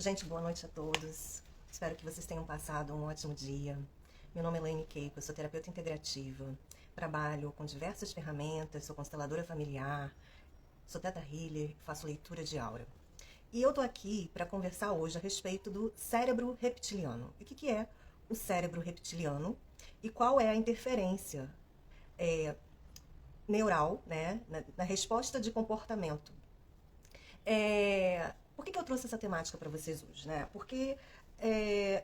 Gente, boa noite a todos. Espero que vocês tenham passado um ótimo dia. Meu nome é Elaine Keiko, eu sou terapeuta integrativa. Trabalho com diversas ferramentas, sou consteladora familiar, sou Theta Healer, faço leitura de aura. E eu tô aqui para conversar hoje a respeito do cérebro reptiliano. E o que é o cérebro reptiliano e qual é a interferência neural, né, na resposta de comportamento. Por que eu trouxe essa temática para vocês hoje, né? Porque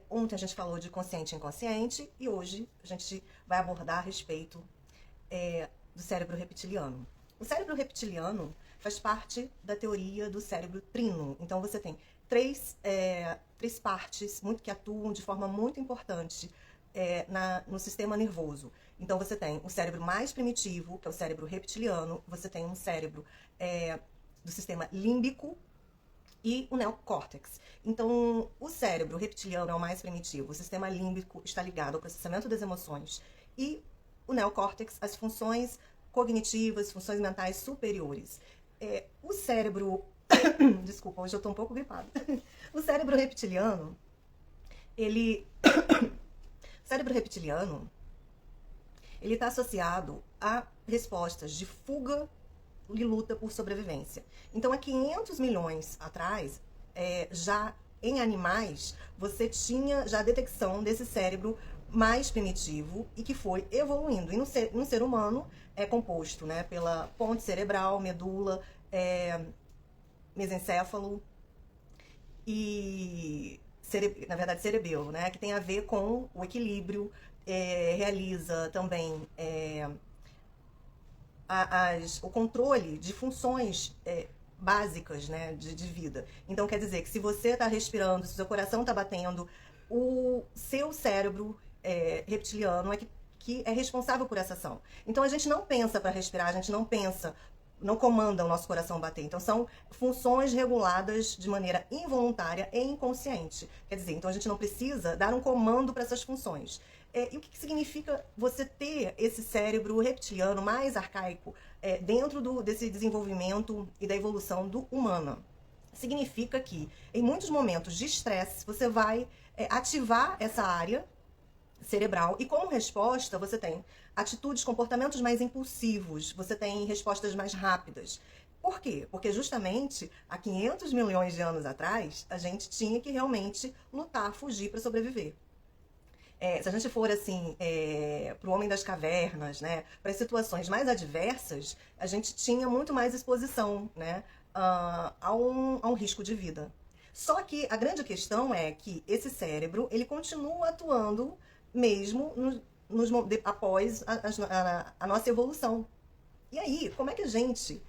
ontem a gente falou de consciente e inconsciente e hoje a gente vai abordar a respeito do cérebro reptiliano. O cérebro reptiliano faz parte da teoria do cérebro trino. Então você tem três partes que atuam de forma muito importante no sistema nervoso. Então você tem o cérebro mais primitivo, que é o cérebro reptiliano, você tem um cérebro do sistema límbico e o neocórtex. Então, o cérebro reptiliano é o mais primitivo, o sistema límbico está ligado ao processamento das emoções e o neocórtex, as funções cognitivas, funções mentais superiores. O cérebro... Desculpa, hoje eu estou um pouco gripada. O cérebro reptiliano, ele está associado a respostas de fuga e luta por sobrevivência. Então, há 500 milhões atrás, já em animais, você tinha já a detecção desse cérebro mais primitivo e que foi evoluindo. E no ser humano é composto, né, pela ponte cerebral, medula, mesencéfalo e, na verdade, cerebelo, né, que tem a ver com o equilíbrio, realiza também o controle de funções básicas, né, de vida. Então, quer dizer que se você está respirando, se o seu coração está batendo, o seu cérebro reptiliano que é responsável por essa ação. Então, a gente não pensa para respirar, a gente não comanda o nosso coração bater. Então, são funções reguladas de maneira involuntária e inconsciente. Quer dizer, então a gente não precisa dar um comando para essas funções. E o que significa você ter esse cérebro reptiliano mais arcaico dentro desse desenvolvimento e da evolução do humano? Significa que, em muitos momentos de estresse, você vai ativar essa área cerebral e, como resposta, você tem atitudes, comportamentos mais impulsivos, você tem respostas mais rápidas. Por quê? Porque justamente há 500 milhões de anos atrás, a gente tinha que realmente lutar, fugir para sobreviver. Se a gente for assim para o homem das cavernas, né, para as situações mais adversas, a gente tinha muito mais exposição, né, a um risco de vida. Só que a grande questão é que esse cérebro ele continua atuando mesmo após a nossa evolução. E aí, como é que a gente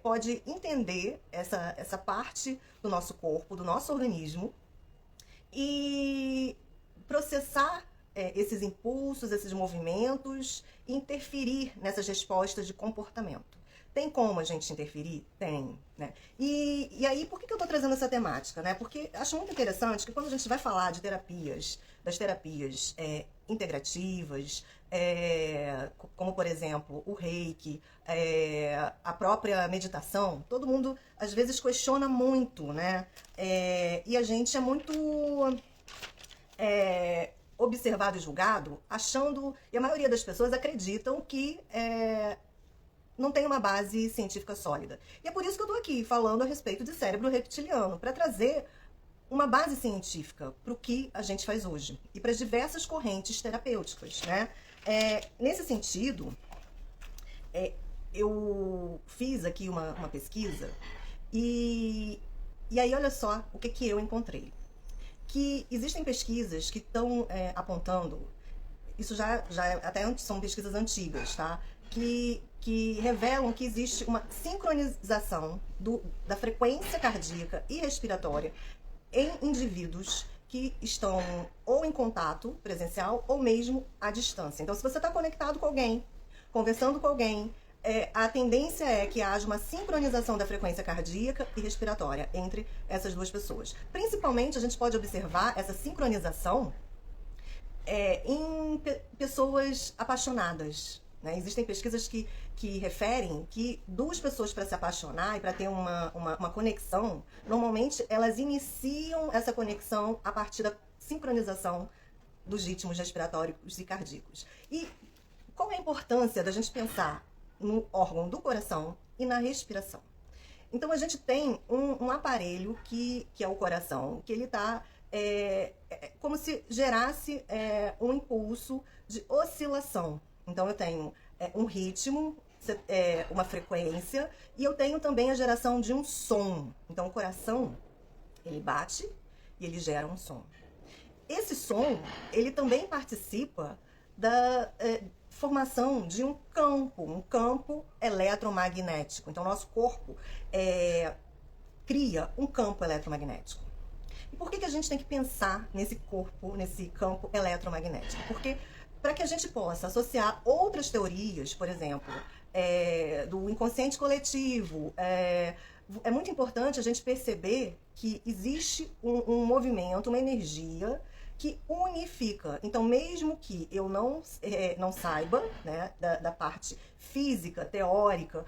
pode entender essa parte do nosso corpo, do nosso organismo e processar esses impulsos, esses movimentos, e interferir nessas respostas de comportamento? Tem como a gente interferir? Tem, né? E aí, por que eu estou trazendo essa temática, né? Porque acho muito interessante que quando a gente vai falar de terapias, das terapias integrativas, como, por exemplo, o Reiki, a própria meditação, todo mundo, às vezes, questiona muito, né? E a gente é muito observado e julgado, achando... E a maioria das pessoas acreditam que... não tem uma base científica sólida. E é por isso que eu estou aqui falando a respeito de cérebro reptiliano, para trazer uma base científica para o que a gente faz hoje e para as diversas correntes terapêuticas, né? Nesse sentido, eu fiz aqui uma pesquisa e aí olha só o que eu encontrei. Que existem pesquisas que estão apontando, isso já até são pesquisas antigas, tá? Que revelam que existe uma sincronização da frequência cardíaca e respiratória em indivíduos que estão ou em contato presencial ou mesmo à distância. Então, se você está conectado com alguém, conversando com alguém, a tendência é que haja uma sincronização da frequência cardíaca e respiratória entre essas duas pessoas. Principalmente, a gente pode observar essa sincronização em pessoas apaixonadas, né? Existem pesquisas que referem que duas pessoas, para se apaixonar e para ter uma conexão, normalmente elas iniciam essa conexão a partir da sincronização dos ritmos respiratórios e cardíacos. E qual é a importância da gente pensar no órgão do coração e na respiração? Então a gente tem um aparelho que é o coração, que ele está como se gerasse um impulso de oscilação. Então eu tenho um ritmo, uma frequência, e eu tenho também a geração de um som. Então o coração, ele bate e ele gera um som. Esse som, ele também participa da formação de um campo eletromagnético. Então nosso corpo cria um campo eletromagnético. E por que a gente tem que pensar nesse corpo, nesse campo eletromagnético? Porque para que a gente possa associar outras teorias, por exemplo, do inconsciente coletivo, é muito importante a gente perceber que existe um movimento, uma energia que unifica. Então, mesmo que eu não saiba, né, da parte física, teórica,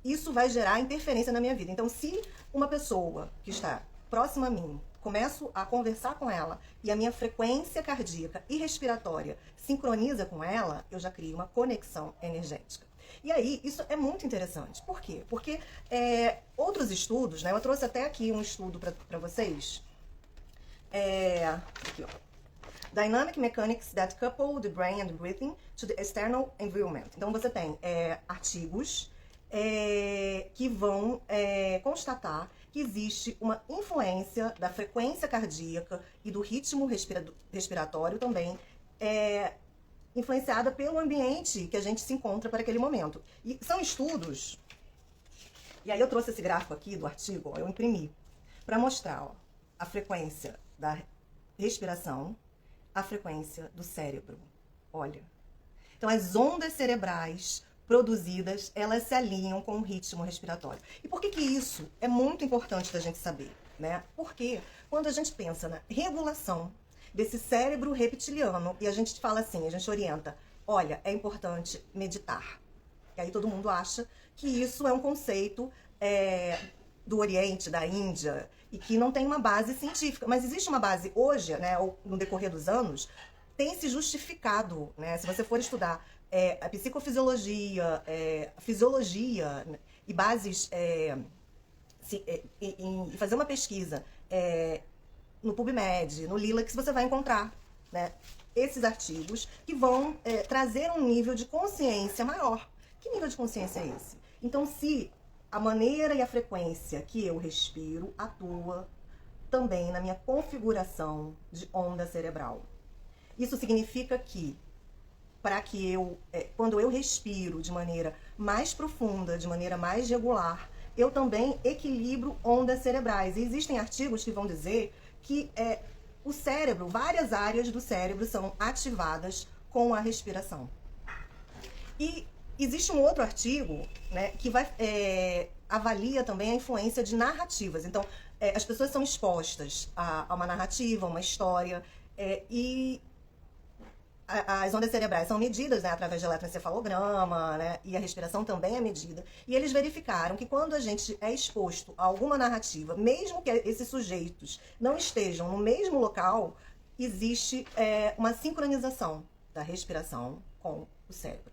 isso vai gerar interferência na minha vida. Então, se uma pessoa que está próxima a mim, começo a conversar com ela e a minha frequência cardíaca e respiratória sincroniza com ela, eu já crio uma conexão energética. E aí, isso é muito interessante. Por quê? Porque outros estudos, né, eu trouxe até aqui um estudo para vocês. Aqui, ó. Dynamic Mechanics that Couple the Brain and Breathing to the External Environment. Então, você tem artigos que vão constatar que existe uma influência da frequência cardíaca e do ritmo respiratório também, influenciada pelo ambiente que a gente se encontra para aquele momento. E são estudos, e aí eu trouxe esse gráfico aqui do artigo, ó, eu imprimi, para mostrar, ó, a frequência da respiração, a frequência do cérebro. Olha. Então, as ondas cerebrais produzidas, elas se alinham com o ritmo respiratório. E por que isso é muito importante da gente saber, né? Porque quando a gente pensa na regulação desse cérebro reptiliano, e a gente fala assim, a gente orienta, olha, é importante meditar. E aí todo mundo acha que isso é um conceito do Oriente, da Índia, e que não tem uma base científica. Mas existe uma base hoje, né, ou no decorrer dos anos, tem se justificado, né? Se você for estudar a psicofisiologia, a fisiologia e bases, e fazer uma pesquisa no PubMed, no Lilacs, você vai encontrar, né, esses artigos que vão trazer um nível de consciência maior. Que nível de consciência é esse? Então, se a maneira e a frequência que eu respiro atua também na minha configuração de onda cerebral. Isso significa que, para que quando eu respiro de maneira mais profunda, de maneira mais regular, eu também equilibro ondas cerebrais. E existem artigos que vão dizer que o cérebro, várias áreas do cérebro são ativadas com a respiração. E existe um outro artigo, né, que avalia também a influência de narrativas. Então, as pessoas são expostas a uma narrativa, a uma história, e as ondas cerebrais são medidas, né, através de eletroencefalograma, né, e a respiração também é medida. E eles verificaram que quando a gente é exposto a alguma narrativa, mesmo que esses sujeitos não estejam no mesmo local, existe uma sincronização da respiração com o cérebro.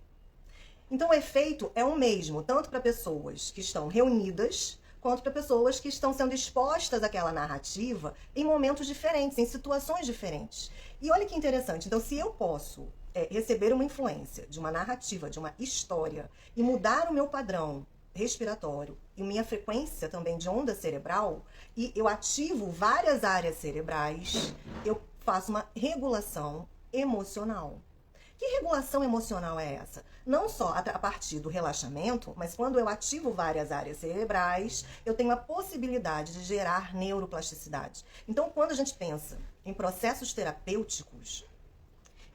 Então o efeito é o mesmo, tanto para pessoas que estão reunidas, quanto para pessoas que estão sendo expostas àquela narrativa em momentos diferentes, em situações diferentes. E olha que interessante, então se eu posso receber uma influência de uma narrativa, de uma história, e mudar o meu padrão respiratório e minha frequência também de onda cerebral, e eu ativo várias áreas cerebrais, eu faço uma regulação emocional. Que regulação emocional é essa? Não só a partir do relaxamento, mas quando eu ativo várias áreas cerebrais, eu tenho a possibilidade de gerar neuroplasticidade. Então, quando a gente pensa em processos terapêuticos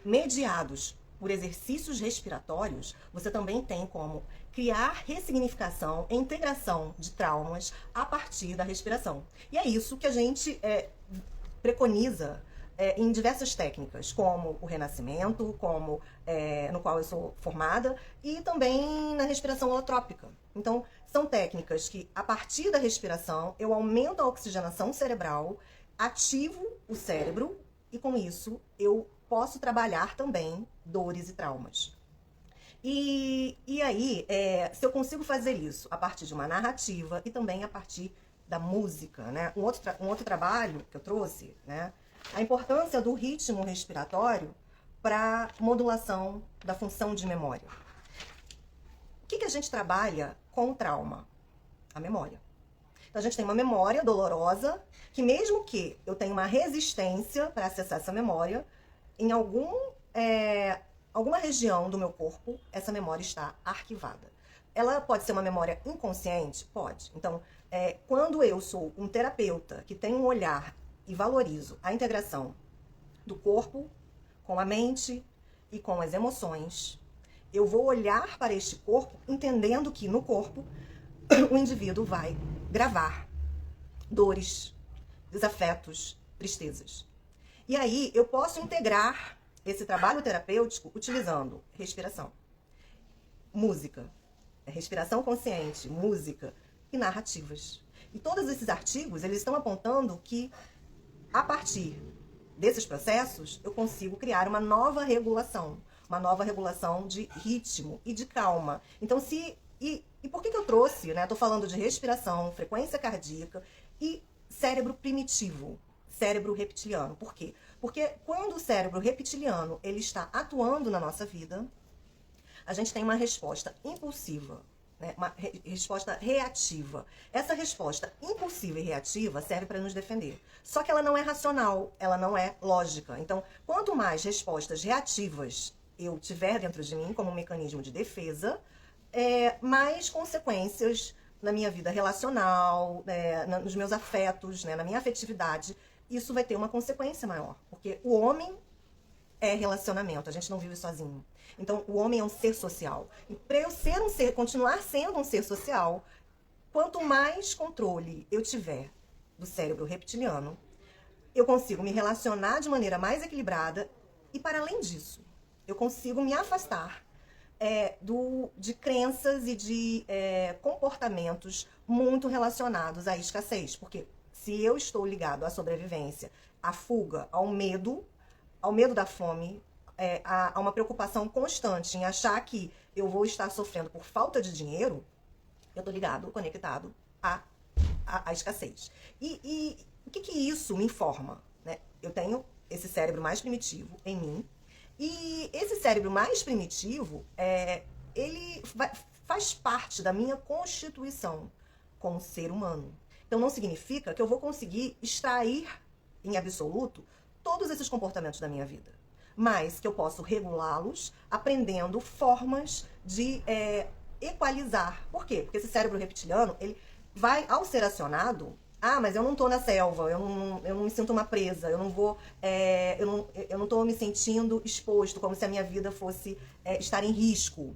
mediados por exercícios respiratórios, você também tem como criar ressignificação e integração de traumas a partir da respiração. E é isso que a gente preconiza em diversas técnicas, como o renascimento, como no qual eu sou formada, e também na respiração holotrópica. Então, são técnicas que, a partir da respiração, eu aumento a oxigenação cerebral, ativo o cérebro, e com isso eu posso trabalhar também dores e traumas. E aí, se eu consigo fazer isso a partir de uma narrativa e também a partir da música, né? Um outro trabalho que eu trouxe, né? A importância do ritmo respiratório para modulação da função de memória. O que a gente trabalha com o trauma? A memória. Então, a gente tem uma memória dolorosa, que mesmo que eu tenha uma resistência para acessar essa memória, em alguma região do meu corpo, essa memória está arquivada. Ela pode ser uma memória inconsciente? Pode. Então, quando eu sou um terapeuta que tem um olhar e valorizo a integração do corpo com a mente e com as emoções, eu vou olhar para este corpo entendendo que no corpo o indivíduo vai gravar dores, desafetos, tristezas. E aí eu posso integrar esse trabalho terapêutico utilizando respiração, música, respiração consciente, música e narrativas. E todos esses artigos, eles estão apontando que, a partir desses processos, eu consigo criar uma nova regulação de ritmo e de calma. Então, e por que eu trouxe, né? Estou falando de respiração, frequência cardíaca e cérebro primitivo, cérebro reptiliano. Por quê? Porque quando o cérebro reptiliano ele está atuando na nossa vida, a gente tem uma resposta impulsiva, né? Uma resposta reativa. Essa resposta impulsiva e reativa serve para nos defender. Só que ela não é racional, ela não é lógica. Então, quanto mais respostas reativas eu tiver dentro de mim como um mecanismo de defesa, mais consequências na minha vida relacional, nos meus afetos, né, na minha afetividade, isso vai ter uma consequência maior. Porque o homem é relacionamento, a gente não vive sozinho. Então, o homem é um ser social. E para eu continuar sendo um ser social, quanto mais controle eu tiver do cérebro reptiliano, eu consigo me relacionar de maneira mais equilibrada e, para além disso, eu consigo me afastar de crenças e de comportamentos muito relacionados à escassez. Porque se eu estou ligado à sobrevivência, à fuga, ao medo da fome, a uma preocupação constante em achar que eu vou estar sofrendo por falta de dinheiro, eu estou conectado à escassez. E o que isso me informa? Né? Eu tenho esse cérebro mais primitivo em mim, e esse cérebro mais primitivo, ele faz parte da minha constituição como ser humano. Então não significa que eu vou conseguir extrair em absoluto todos esses comportamentos da minha vida, mas que eu posso regulá-los aprendendo formas de equalizar. Por quê? Porque esse cérebro reptiliano, ele vai, ao ser acionado, mas eu não estou na selva, eu não me sinto uma presa, eu não estou me sentindo exposto, como se a minha vida fosse estar em risco.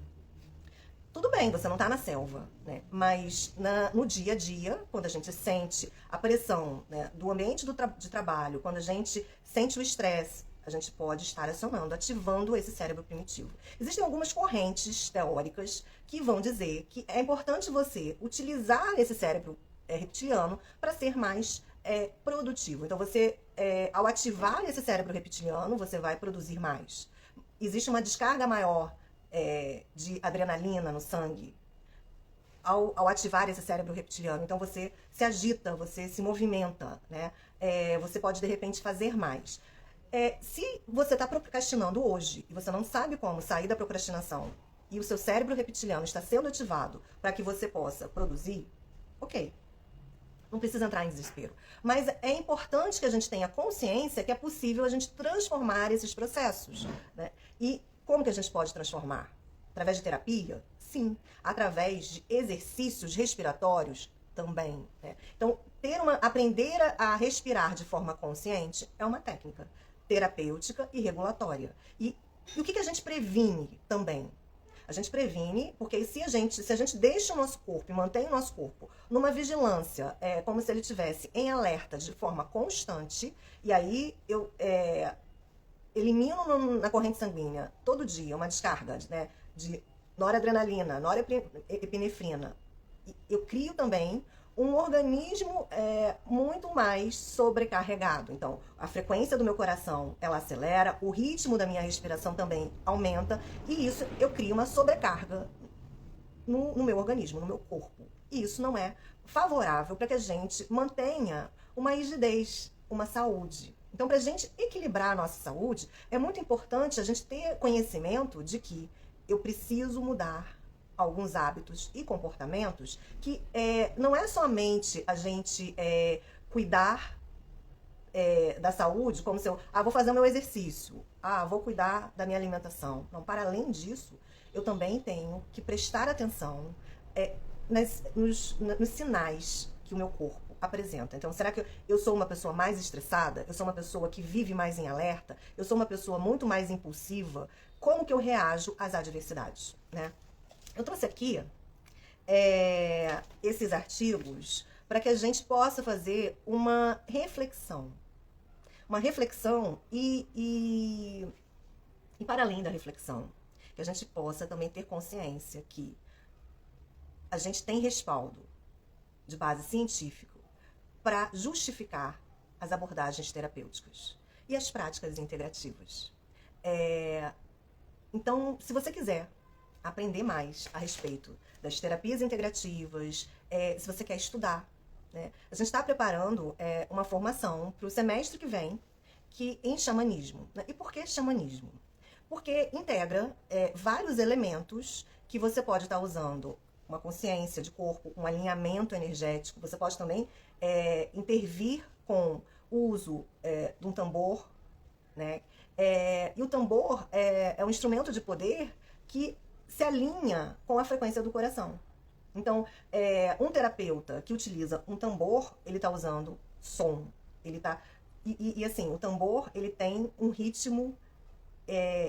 Tudo bem, você não está na selva, né? Mas no dia a dia, quando a gente sente a pressão, né, do ambiente de trabalho, quando a gente sente o estresse, a gente pode estar ativando esse cérebro primitivo. Existem algumas correntes teóricas que vão dizer que é importante você utilizar esse cérebro reptiliano para ser mais produtivo. Então, você, ao ativar esse cérebro reptiliano, você vai produzir mais. Existe uma descarga maior de adrenalina no sangue ao ativar esse cérebro reptiliano. Então, você se agita, você se movimenta, né? Você pode, de repente, fazer mais. Se você está procrastinando hoje e você não sabe como sair da procrastinação e o seu cérebro reptiliano está sendo ativado para que você possa produzir, ok. Não precisa entrar em desespero. Mas é importante que a gente tenha consciência que é possível a gente transformar esses processos, né? E como que a gente pode transformar? Através de terapia? Sim. Através de exercícios respiratórios? Também, né? Então, aprender a respirar de forma consciente é uma técnica terapêutica e regulatória. E o que a gente previne também? A gente previne, porque se a gente deixa o nosso corpo e mantém o nosso corpo numa vigilância, como se ele estivesse em alerta de forma constante, e aí eu elimino na corrente sanguínea todo dia uma descarga, né, de noradrenalina, norepinefrina. Eu crio também um organismo muito mais sobrecarregado. Então, a frequência do meu coração, ela acelera, o ritmo da minha respiração também aumenta, e isso eu crio uma sobrecarga no meu organismo, no meu corpo. E isso não é favorável para que a gente mantenha uma rigidez, uma saúde. Então, para a gente equilibrar a nossa saúde, é muito importante a gente ter conhecimento de que eu preciso mudar alguns hábitos e comportamentos que não é somente a gente cuidar da saúde, como se eu vou fazer o meu exercício, vou cuidar da minha alimentação. Não, para além disso, eu também tenho que prestar atenção nos sinais que o meu corpo apresenta. Então, será que eu sou uma pessoa mais estressada? Eu sou uma pessoa que vive mais em alerta? Eu sou uma pessoa muito mais impulsiva? Como que eu reajo às adversidades, né? Eu trouxe aqui esses artigos para que a gente possa fazer uma reflexão. Uma reflexão e para além da reflexão, que a gente possa também ter consciência que a gente tem respaldo de base científico para justificar as abordagens terapêuticas e as práticas integrativas. Então, se você quiser aprender mais a respeito das terapias integrativas, se você quer estudar, né? A gente está preparando uma formação para o semestre que vem em xamanismo, né? E por que xamanismo? Porque integra vários elementos que você pode estar usando, uma consciência de corpo, um alinhamento energético. Você pode também intervir com o uso de um tambor, né? E o tambor é um instrumento de poder que se alinha com a frequência do coração. Então, um terapeuta que utiliza um tambor, ele está usando som. Ele tá, e assim, o tambor, ele tem um ritmo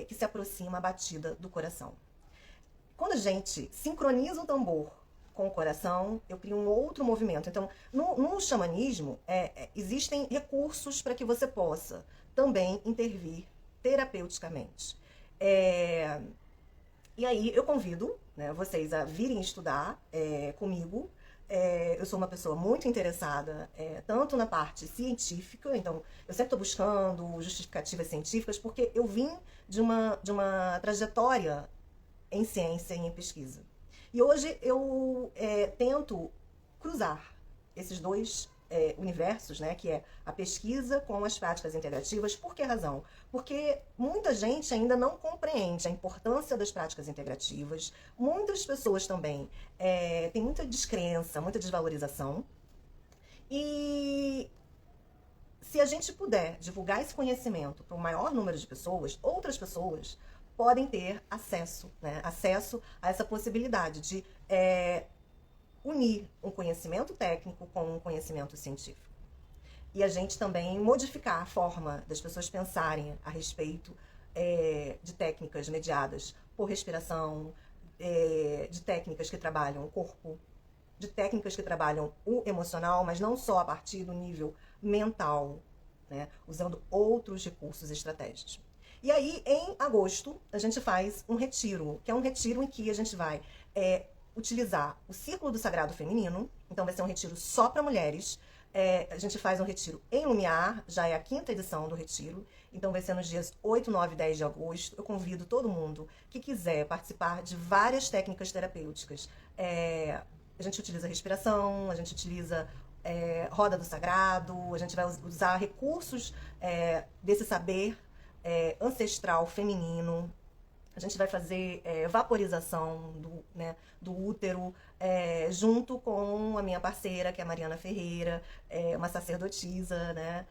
que se aproxima à batida do coração. Quando a gente sincroniza o tambor com o coração, eu crio um outro movimento. Então, no xamanismo, existem recursos para que você possa também intervir terapeuticamente. E aí eu convido, né, vocês a virem estudar comigo. Eu sou uma pessoa muito interessada, tanto na parte científica, então eu sempre estou buscando justificativas científicas, porque eu vim de uma trajetória em ciência e em pesquisa. E hoje eu tento cruzar esses dois universos, né, que é a pesquisa com as práticas integrativas. Por que razão? Porque muita gente ainda não compreende a importância das práticas integrativas. Muitas pessoas também têm muita descrença, muita desvalorização. E se a gente puder divulgar esse conhecimento para o maior número de pessoas, outras pessoas podem ter acesso, né, acesso a essa possibilidade de unir um conhecimento técnico com um conhecimento científico. E a gente também modificar a forma das pessoas pensarem a respeito de técnicas mediadas por respiração, de técnicas que trabalham o corpo, de técnicas que trabalham o emocional, mas não só a partir do nível mental, né, usando outros recursos e estratégias. E aí, em agosto, a gente faz um retiro, que é um retiro em que a gente vai utilizar o Círculo do Sagrado Feminino. Então vai ser um retiro só para mulheres. A gente faz um retiro em Lumiar, já é a 5ª edição do retiro. Então vai ser nos dias 8, 9 e 10 de agosto. Eu convido todo mundo que quiser participar de várias técnicas terapêuticas. A gente utiliza respiração, a gente utiliza roda do sagrado, a gente vai usar recursos desse saber ancestral feminino. A gente vai fazer vaporização do útero, junto com a minha parceira, que é a Mariana Ferreira, uma sacerdotisa, né,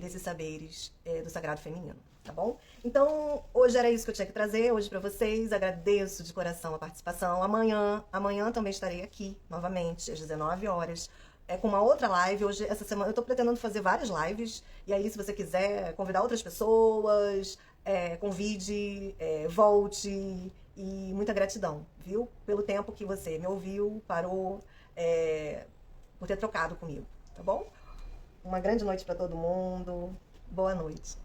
desses saberes do Sagrado Feminino, tá bom? Então, hoje era isso que eu tinha que trazer hoje para vocês. Agradeço de coração a participação. Amanhã também estarei aqui, novamente, às 19 horas, com uma outra live. Hoje, essa semana, eu tô pretendendo fazer várias lives, e aí, se você quiser convidar outras pessoas, convide, volte, E muita gratidão, viu? Pelo tempo que você me ouviu, parou, por ter trocado comigo, tá bom? Uma grande noite para todo mundo. Boa noite.